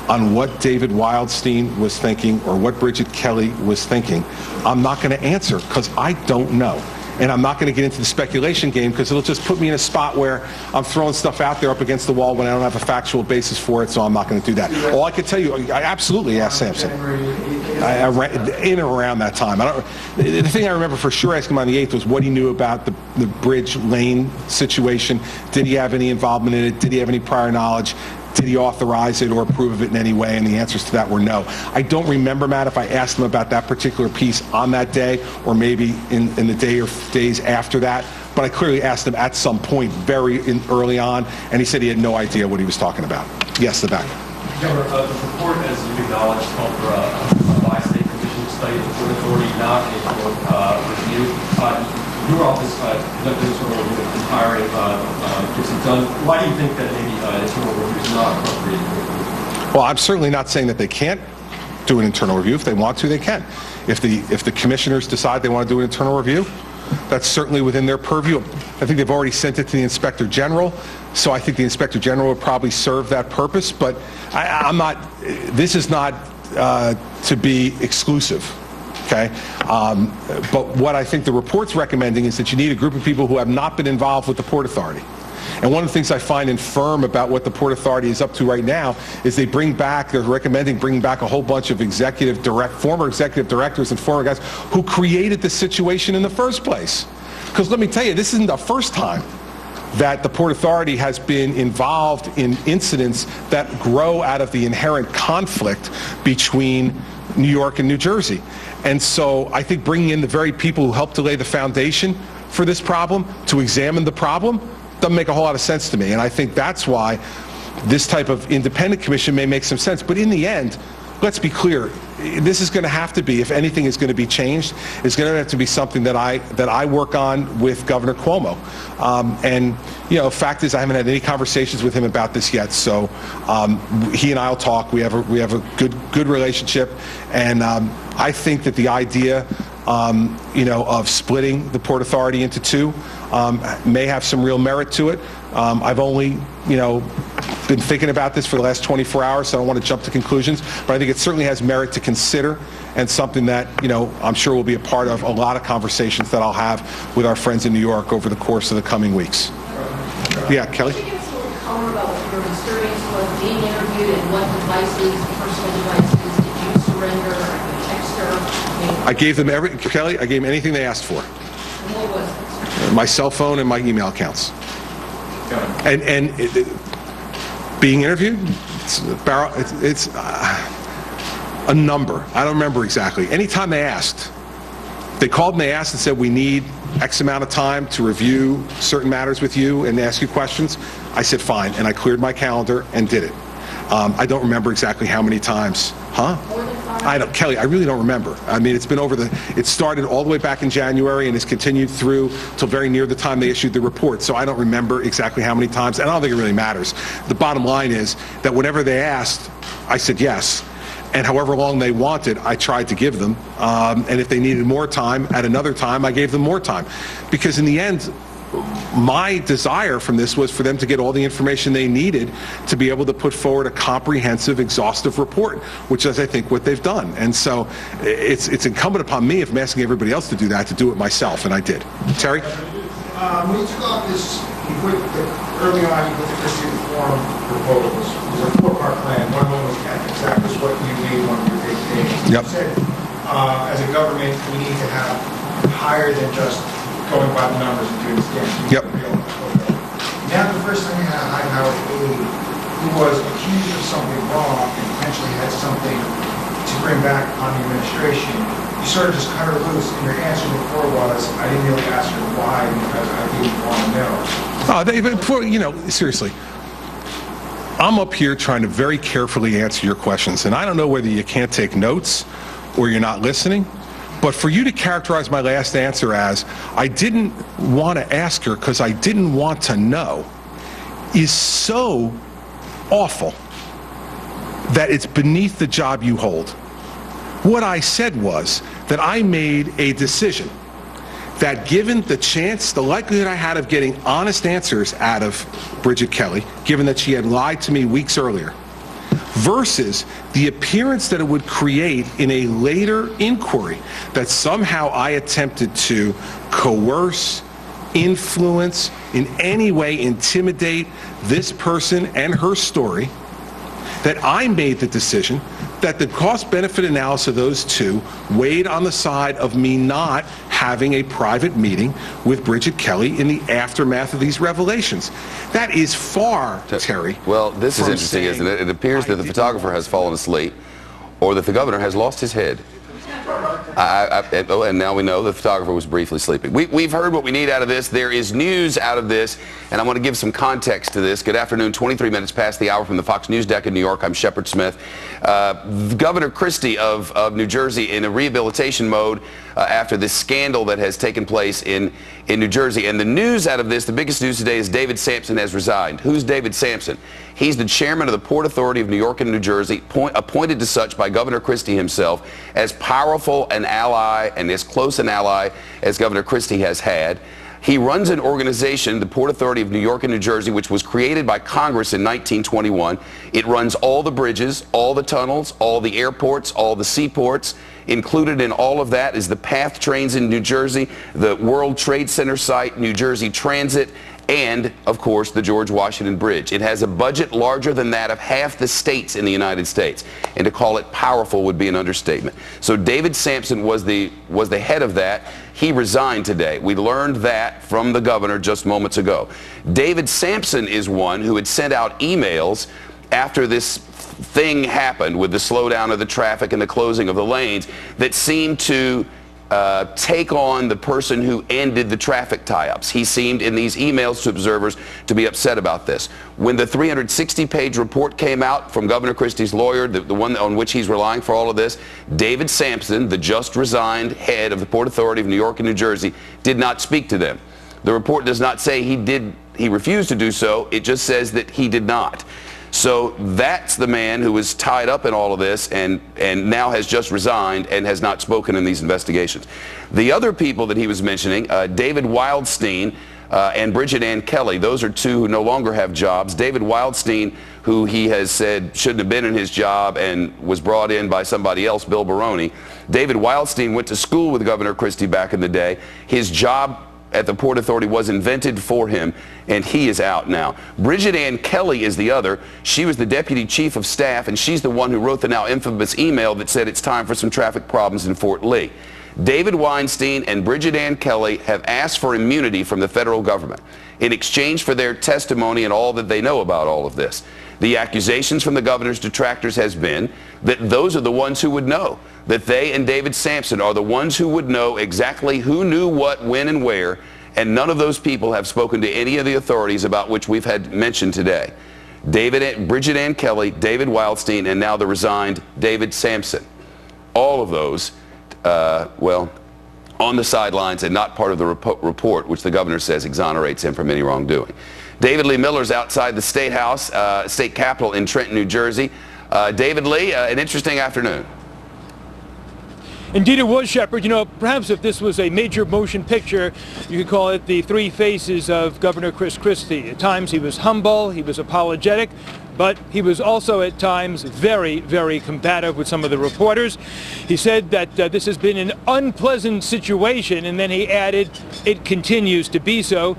on what David Wildstein was thinking or what Bridget Kelly was thinking, I'm not going to answer because I don't know. And I'm not going to get into the speculation game because it'll just put me in a spot where I'm throwing stuff out there up against the wall when I don't have a factual basis for it, so I'm not going to do that. All I can tell you, I absolutely asked Sampson. In or around that time. The thing I remember for sure asking him on the 8th was what he knew about the bridge lane situation. Did he have any involvement in it? Did he have any prior knowledge? Did he authorize it or approve of it in any way? And the answers to that were no. I don't remember, Matt, if I asked him about that particular piece on that day or maybe in the day or days after that, but I clearly asked him at some point early on, and he said he had no idea what he was talking about. Yes, the back. Governor, the report, as you acknowledged, called for a by-state commission study of the Port Authority, not a court review. Your office conducted sort of hiring Gibson Dunn. Why do you think that maybe internal review is not appropriate? Well, I'm certainly not saying that they can't do an internal review. If they want to, they can. If the commissioners decide they want to do an internal review, that's certainly within their purview. I think they've already sent it to the Inspector General, so I think the Inspector General would probably serve that purpose. But I'm not. This is not to be exclusive. Okay, but what I think the report's recommending is that you need a group of people who have not been involved with the Port Authority. And one of the things I find infirm about what the Port Authority is up to right now is they're recommending bringing back a whole bunch of former executive directors and former guys who created the situation in the first place. Because let me tell you, this isn't the first time that the Port Authority has been involved in incidents that grow out of the inherent conflict between New York and New Jersey. And so I think bringing in the very people who helped to lay the foundation for this problem to examine the problem doesn't make a whole lot of sense to me. And I think that's why this type of independent commission may make some sense. But in the end, let's be clear, this is going to have to be, if anything is going to be changed, it's going to have to be something that I work on with Governor Cuomo. And you know, fact is, I haven't had any conversations with him about this yet. So he and I'll talk. We have a good relationship, and I think that the idea, you know, of splitting the Port Authority into two may have some real merit to it. I've only, you know, been thinking about this for the last 24 hours, so I don't want to jump to conclusions, but I think it certainly has merit to consider and something that, you know, I'm sure will be a part of a lot of conversations that I'll have with our friends in New York over the course of the coming weeks. Yeah, Kelly? Could you give us a little color about what your experience was being interviewed and what devices, personal devices, did you surrender, text her? I gave them Kelly, I gave them anything they asked for. And what was it? My cell phone and my email accounts. And being interviewed, it's a number. I don't remember exactly. Anytime they asked, they called and they asked and said, we need X amount of time to review certain matters with you and ask you questions. I said, fine, and I cleared my calendar and did it. I don't remember exactly how many times. Huh? Kelly, I really don't remember. I mean, it started all the way back in January and has continued through till very near the time they issued the report. So I don't remember exactly how many times, and I don't think it really matters. The bottom line is that whenever they asked, I said yes. And however long they wanted, I tried to give them. And if they needed more time at another time, I gave them more time. Because in the end, my desire from this was for them to get all the information they needed to be able to put forward a comprehensive, exhaustive report, which is, I think, what they've done. And so it's incumbent upon me, if I'm asking everybody else to do that, to do it myself, and I did. Terry? When you took office, early on, you put the Christie reform proposals. It was a four-part plan. One of them was exactly what you made one of your big things. Yep. You said, as a government, we need to have higher than just going by the numbers and doing scans. Yep. Now, the first time you had a high-powered aide who was accused of something wrong and potentially had something to bring back on the administration, you sort of just cut her loose, and your answer before was, I didn't really ask her why because I didn't want to know. Seriously. I'm up here trying to very carefully answer your questions, and I don't know whether you can't take notes or you're not listening, but for you to characterize my last answer as, I didn't want to ask her because I didn't want to know, is so awful that it's beneath the job you hold. What I said was that I made a decision that given the chance, the likelihood I had of getting honest answers out of Bridget Kelly, given that she had lied to me weeks earlier, versus the appearance that it would create in a later inquiry that somehow I attempted to coerce, influence, in any way intimidate this person and her story, that I made the decision that the cost-benefit analysis of those two weighed on the side of me not having a private meeting with Bridget Kelly in the aftermath of these revelations. That is far, Terry. Well, this is interesting, isn't it? It appears that the photographer has fallen asleep or that the governor has lost his head. And now we know the photographer was briefly sleeping. We've heard what we need out of this. There is news out of this, and I want to give some context to this. Good afternoon, 23 minutes past the hour from the Fox News deck in New York. I'm Shepard Smith. Governor Christie of New Jersey in a rehabilitation mode after this scandal that has taken place in New Jersey. And the news out of this, the biggest news today is David Sampson has resigned. Who's David Sampson? He's the chairman of the Port Authority of New York and New Jersey, appointed to such by Governor Christie himself, as powerful an ally and as close an ally as Governor Christie has had. He runs an organization, the Port Authority of New York and New Jersey, which was created by Congress in 1921. It runs all the bridges, all the tunnels, all the airports, all the seaports. Included in all of that is the PATH trains in New Jersey, the World Trade Center site, New Jersey Transit, and, of course, the George Washington Bridge. It has a budget larger than that of half the states in the United States. And to call it powerful would be an understatement. So David Sampson was the head of that. He resigned today. We learned that from the governor just moments ago. David Sampson is one who had sent out emails after this thing happened with the slowdown of the traffic and the closing of the lanes that seemed to take on the person who ended the traffic tie-ups. He seemed in these emails to observers to be upset about this. When the 360-page report came out from Governor Christie's lawyer, the one on which he's relying for all of this, David Sampson, the just resigned head of the Port Authority of New York and New Jersey, did not speak to them. The report does not say he refused to do so. It just says that he did not. So that's the man who is tied up in all of this and now has just resigned and has not spoken in these investigations. The other people that he was mentioning, David Wildstein and Bridget Ann Kelly, those are two who no longer have jobs. David Wildstein, who he has said shouldn't have been in his job and was brought in by somebody else, Bill Baroni. David Wildstein went to school with Governor Christie back in the day. His job at the Port Authority was invented for him, and he is out now. Bridget Ann Kelly is the other. She was the deputy chief of staff, and she's the one who wrote the now infamous email that said it's time for some traffic problems in Fort Lee. David Weinstein and Bridget Ann Kelly have asked for immunity from the federal government in exchange for their testimony and all that they know about all of this. The accusations from the governor's detractors has been that those are the ones who would know, that they and David Sampson are the ones who would know exactly who knew what, when, and where, and none of those people have spoken to any of the authorities about which we've had mentioned today. Bridget Ann Kelly, David Weinstein, and now the resigned David Sampson. All of those, well, on the sidelines and not part of the report, which the governor says exonerates him from any wrongdoing. David Lee Miller's outside the State House, State Capitol in Trenton, New Jersey. David Lee, an interesting afternoon. Indeed it was, Shepard. You know, perhaps if this was a major motion picture, you could call it the three faces of Governor Chris Christie. At times he was humble, he was apologetic, but he was also at times very, very combative with some of the reporters. He said that this has been an unpleasant situation, and then he added, it continues to be so.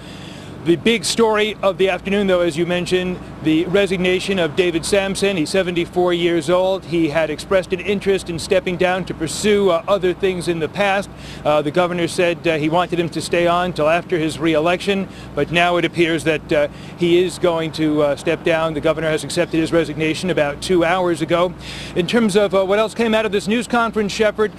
The big story of the afternoon, though, as you mentioned, the resignation of David Sampson. He's 74 years old. He had expressed an interest in stepping down to pursue other things in the past. The governor said he wanted him to stay on till after his re-election, but now it appears that he is going to step down. The governor has accepted his resignation about 2 hours ago. In terms of what else came out of this news conference, Shepard,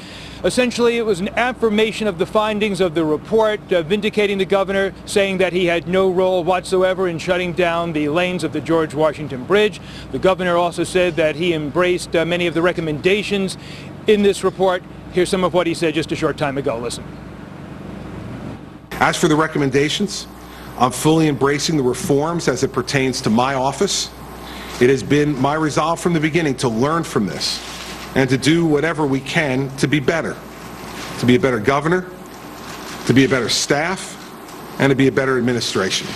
essentially it was an affirmation of the findings of the report, vindicating the governor, saying that he had no role whatsoever in shutting down the lanes of the George Washington Bridge. The governor also said that he embraced many of the recommendations in this report. Here's some of what he said just a short time ago. Listen. As for the recommendations, I'm fully embracing the reforms as it pertains to my office. It has been my resolve from the beginning to learn from this and to do whatever we can to be better governor, to be a better staff, and to be a better administration.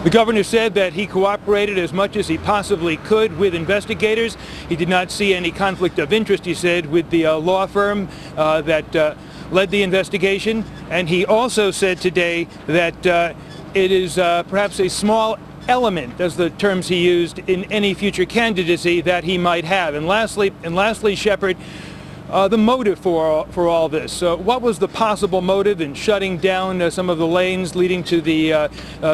The governor said that he cooperated as much as he possibly could with investigators. He did not see any conflict of interest, he said, with the law firm that led the investigation. And he also said today that it is perhaps a small element, as the terms he used, in any future candidacy that he might have. And lastly, Shepard, the motive for all this. What was the possible motive in shutting down some of the lanes leading to the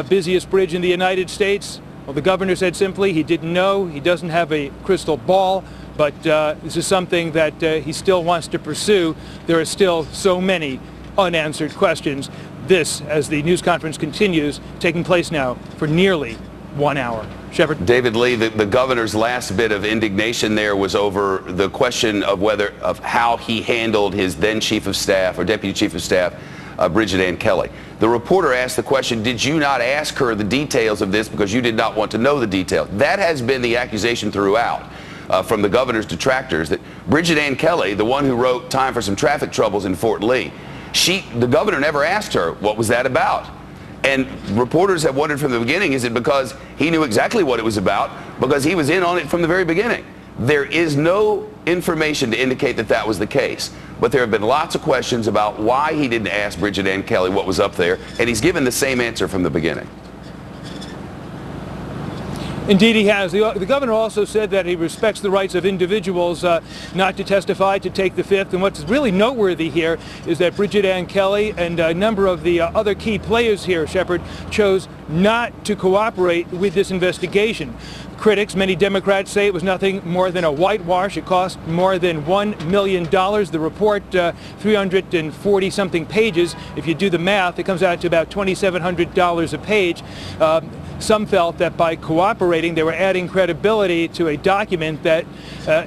busiest bridge in the United States? Well, the governor said simply he didn't know. He doesn't have a crystal ball, but this is something that he still wants to pursue. There are still so many unanswered questions. This, as the news conference continues, taking place now for nearly 1 hour. Shepard? David Lee, the governor's last bit of indignation there was over the question of how he handled his then chief of staff, or deputy chief of staff, Bridget Ann Kelly. The reporter asked the question, did you not ask her the details of this because you did not want to know the details? That has been the accusation throughout from the governor's detractors, that Bridget Ann Kelly, the one who wrote Time for Some Traffic Troubles in Fort Lee, the governor never asked her, what was that about? And reporters have wondered from the beginning, is it because he knew exactly what it was about, because he was in on it from the very beginning? There is no information to indicate that that was the case. But there have been lots of questions about why he didn't ask Bridget Ann Kelly what was up there, and he's given the same answer from the beginning. Indeed he has. The governor also said that he respects the rights of individuals not to testify, to take the fifth. And what's really noteworthy here is that Bridget Ann Kelly and a number of the other key players here, Shepard, chose not to cooperate with this investigation. Critics, many Democrats, say it was nothing more than a whitewash. It cost more than $1 million. The report, 340-something pages. If you do the math, it comes out to about $2,700 a page. Some felt that by cooperating, they were adding credibility to a document that,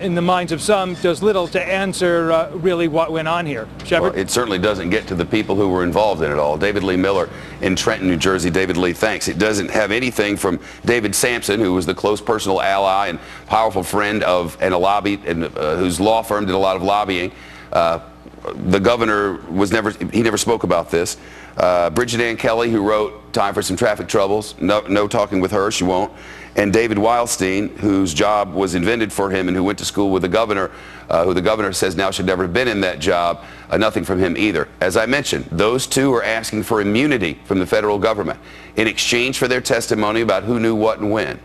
in the minds of some, does little to answer really what went on here. Shepard? Well, it certainly doesn't get to the people who were involved in it all. David Lee Miller in Trenton, New Jersey. David Lee, thanks. It doesn't have anything from David Sampson, who was the close personal ally and powerful friend of whose law firm did a lot of lobbying. The governor never spoke about this. Bridget Ann Kelly, who wrote Time for Some Traffic Troubles. No talking with her, she won't. And David Wildstein, whose job was invented for him and who went to school with the governor, who the governor says now should never have been in that job. Nothing from him either. As I mentioned, those two are asking for immunity from the federal government in exchange for their testimony about who knew what and when.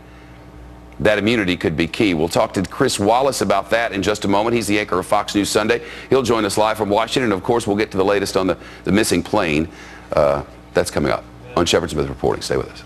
That immunity could be key. We'll talk to Chris Wallace about that in just a moment. He's the anchor of Fox News Sunday. He'll join us live from Washington. And of course, we'll get to the latest on the missing plane. That's coming up on Shepard Smith Reporting. Stay with us.